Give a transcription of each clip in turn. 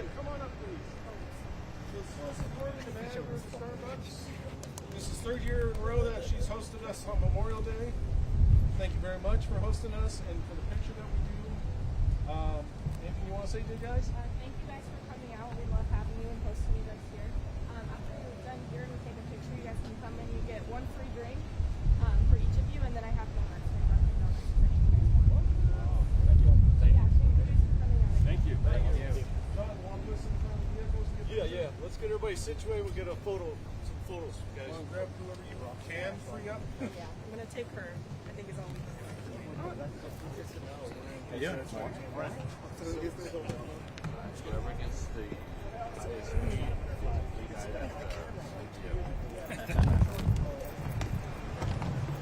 Megan, come on up, please. So Susan Morgan, the manager of Starbucks. This is third year in a row that she's hosted us on Memorial Day. Thank you very much for hosting us and for the picture that we do. Anything you want to say to you guys? Thank you guys for coming out. We love having you and hosting you guys here. After we're done here and we take a picture, you guys can come in and you get one free drink for each of you, and then I have donuts. Thank you. Yeah. Let's get everybody situated. We'll get some photos, guys. Want to grab whoever you can free up? Yeah, I'm gonna take her. I think it's all. Yeah. Whoever gets the highest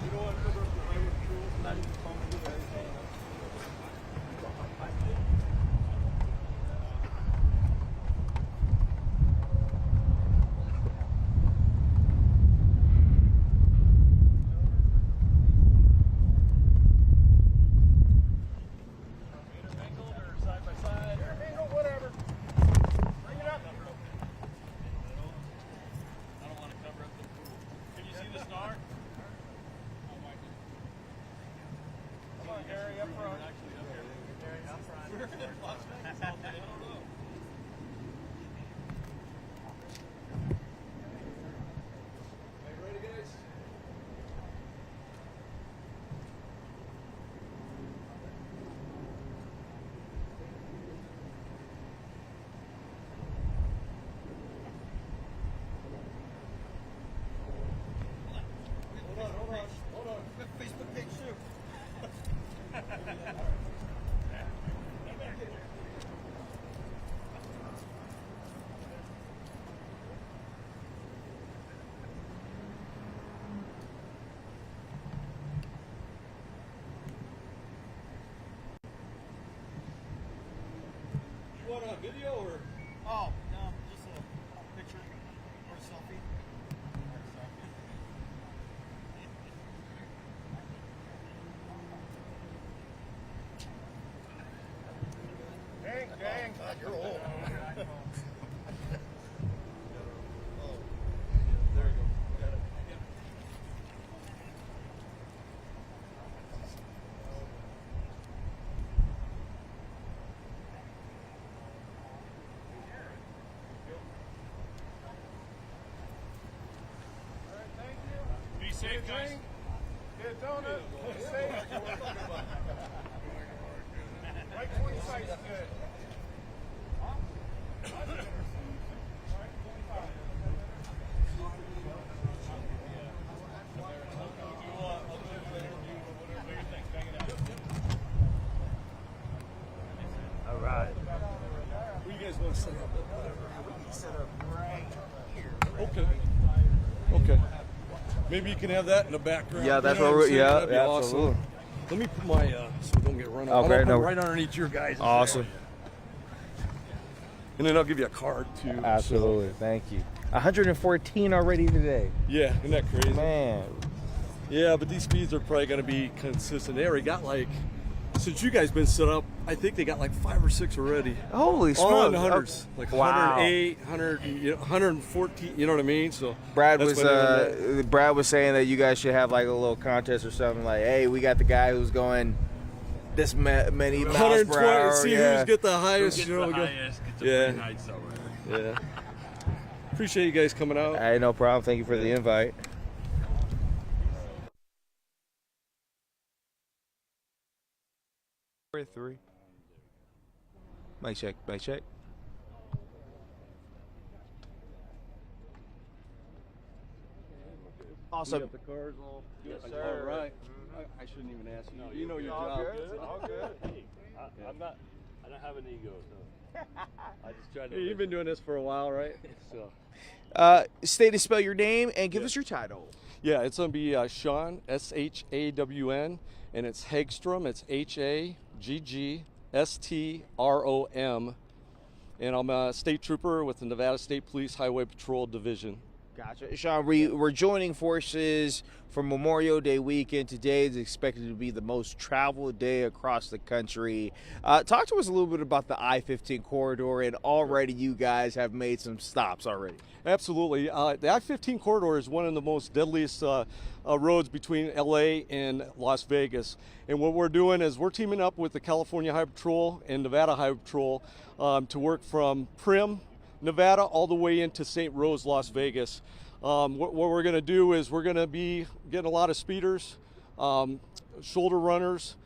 You know what? Highway Patrol. Hold on. Facebook page too. You want a video or? Oh, no, just a picture or a selfie. Dang. God, you're old. There you go. Got it. All right, thank you. Be safe, guys. Get a donut. Be safe. Right 20 sites good. All right. Where you guys want to set up? We can set up right here. Okay. Maybe you can have that in the background. Yeah, that's what what we're. Yeah, That'd be absolutely. awesome. Let me put my so we don't get run out. Okay, I'm gonna no. put right underneath your guys. Awesome. And then I'll give you a card too. Absolutely. Thank you. 114 already today. So, yeah, isn't that crazy? Man. Yeah, but these speeds are probably going to be consistent. They already got since you guys been set up, I think they got 5 or 6 already. Holy All smokes. in the hundreds, Wow. 108, 100, 114. You know what I mean? So Brad that's was when they're Brad was saying that you guys should have a little contest or something hey, we got the guy who's going this many miles 120. per hour. See yeah. who's get the highest. Gets you know, the go- highest, gets a Yeah. free night somewhere. Yeah. Appreciate you guys coming out. Hey, no problem. Thank you for the invite. Three. Mic check. Awesome. You got the cards all. Yes, All sir. right. I shouldn't even ask you. You know your All job. good. All good. Hey, I don't have an ego, so I just try to. Hey, you've been doing this for a while, right? So. State and spell your name and give us your title. Yeah, it's gonna be Sean, SHAWN, and it's Hagstrom. It's HAGGSTROM, and I'm a state trooper with the Nevada State Police Highway Patrol Division. Gotcha. Sean, we're joining forces for Memorial Day weekend. Today is expected to be the most traveled day across the country. Talk to us a little bit about the I-15 corridor, and already you guys have made some stops already. Absolutely. The I-15 corridor is one of the most deadliest roads between LA and Las Vegas. And what we're doing is we're teaming up with the California Highway Patrol and Nevada Highway Patrol to work from Primm, Nevada, all the way into St. Rose, Las Vegas. What we're going to do is we're going to be getting a lot of speeders, shoulder runners,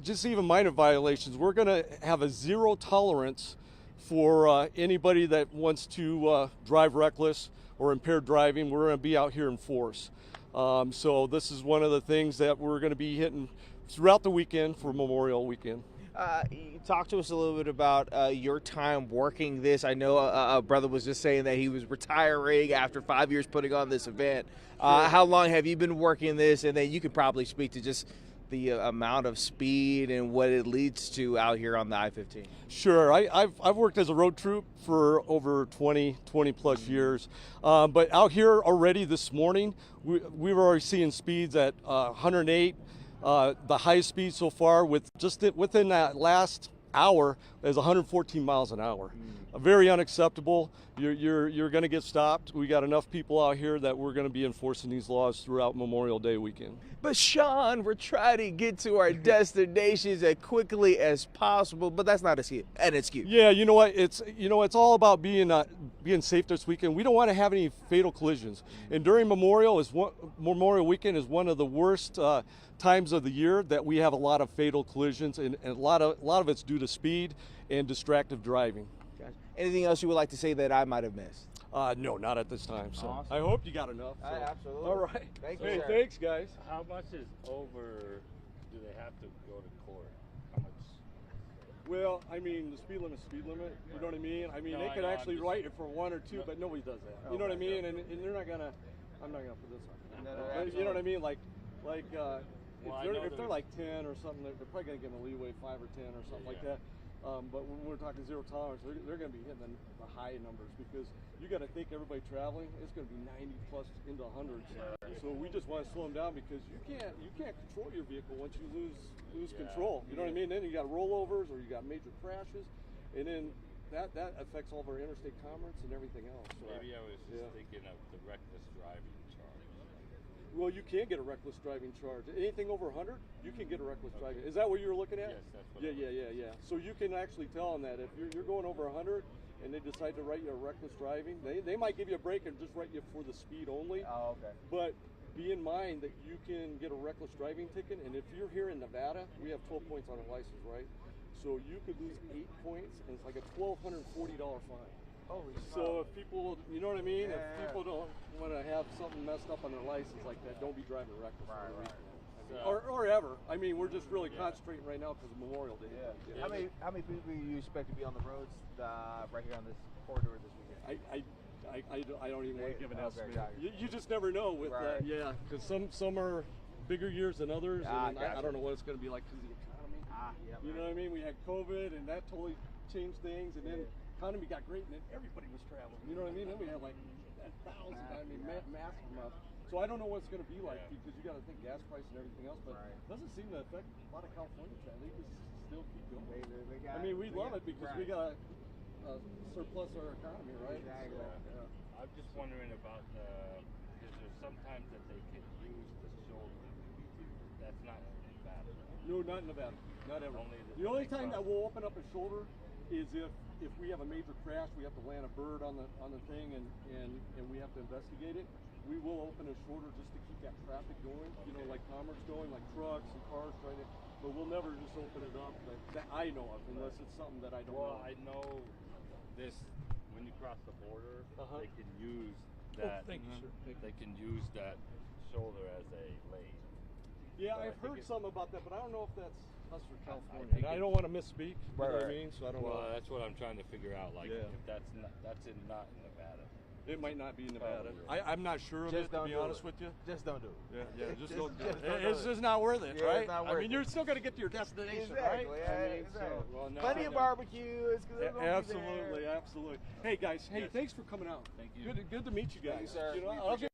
just even minor violations. We're going to have a zero tolerance for anybody that wants to drive reckless or impaired driving. We're going to be out here in force. So this is one of the things that we're going to be hitting throughout the weekend for Memorial Weekend. Talk to us a little bit about your time working this. I know a brother was just saying that he was retiring after 5 years putting on this event. How long have you been working this? And then you could probably speak to just the amount of speed and what it leads to out here on the I-15. Sure. I've worked as a road troop for over 20 plus years. But out here already this morning, we were already seeing speeds at 108. The highest speed so far within that last hour is 114 miles an hour. Very unacceptable. You're going to get stopped. We got enough people out here that we're going to be enforcing these laws throughout Memorial Day weekend. But Sean, we're trying to get to our destinations as quickly as possible, but that's not an excuse. Yeah, you know what? It's all about being safe this weekend. We don't want to have any fatal collisions. And during Memorial Weekend is one of the worst times of the year that we have a lot of fatal collisions, and a lot of it's due to speed and distracted driving. Gotcha. Anything else you would like to say that I might have missed? No, not at this time. So Awesome. I hope you got enough. So. Absolutely. All right. Thank you, Hey, sir. thanks, guys. How much is over? Do they have to go to court? How much? Well, I mean, the speed limit. You know what I mean? I mean, No, they I could know, I'm actually just- write it for one or two, but nobody does that. You know what I mean? And they're not gonna. I'm not gonna put this on. You know what I mean? Like, Well, I know if they're there's- like 10 or something, they're probably gonna give them a leeway 5 or 10 or something like that. But when we're talking zero tolerance, they're going to be hitting the high numbers, because you got to think everybody traveling, it's going to be 90 plus into hundreds. So we just want to slow them down, because you can't control your vehicle once you lose control. You know what I mean? Then you got rollovers, or you got major crashes, and then that affects all of our interstate commerce and everything else. So, Maybe I was just thinking of the reckless driving charge. well, you can get a reckless driving charge. Anything over 100, you can get a reckless driving. Is that what you were looking at? Yes, that's what Yeah. So you can actually tell them that if you're going over 100 and they decide to write you a reckless driving, they might give you a break and just write you for the speed only. Oh, okay. But be in mind that you can get a reckless driving ticket, and if you're here in Nevada, we have 12 points on our license, right? So you could lose 8 points, and it's like a $1,240 fine. Holy So if people, you know what I mean? Yeah. If people don't want to have something messed up on their license like that, don't be driving reckless. Right. I mean, or ever. I mean, we're just really concentrating right now because of Memorial Day. How many people do you expect to be on the roads right here on this corridor this weekend? I don't even want to give an Okay, estimate. got it. You just never know with Right. because some are bigger years than others, and I gotcha. don't know what it's going to be like because of the economy. You know what I mean? We had COVID, and that totally changed things, and then economy got great, and then everybody was traveling. You know what I mean? Then we had like 1,000. I mean, massive amount. So I don't know what it's going to be like, because you got to think gas price and everything else, but it doesn't seem to affect a lot of California travel. They just still keep going. I mean, we love it because we got to surplus our economy, right? Exactly. So, I'm just wondering about because there's sometimes that they can use the shoulder. That's not bad. No, not in Nevada. Not ever. The only time that we'll open up a shoulder is if we have a major crash, we have to land a bird on the thing, and we have to investigate it. We will open a shoulder just to keep that traffic going. You know, like commerce going, like trucks and cars trying to. But we'll never just open it up that I know of, unless it's something that I don't know. Well, I know this when you cross the border, they can use that. Thank you, sir. They can use that shoulder as a lane. Yeah, So I I've think heard it- some about that, but I don't know if that's us or California. think I it- don't want to misspeak. You know what I Right. mean? So I don't Well, know. that's what I'm trying to figure out. Like, Yeah. if that's not in Nevada. It might not be Nevada. I'm not sure of Just it, to don't be do honest it. with you. Just don't do it. Yeah, just Just- don't do just it. don't do It's it. just not worth it, Yeah, right? it's not I worth mean, it. you're still going to get to your destination, Exactly. right? Yeah, I mean, exactly. well, now Plenty I of know. barbecues. 'Cause they're gonna be Absolutely, there. absolutely. Hey guys, hey, thanks for coming out. Thank you. Good to meet you guys. Thank you, sir. You know, We I'll get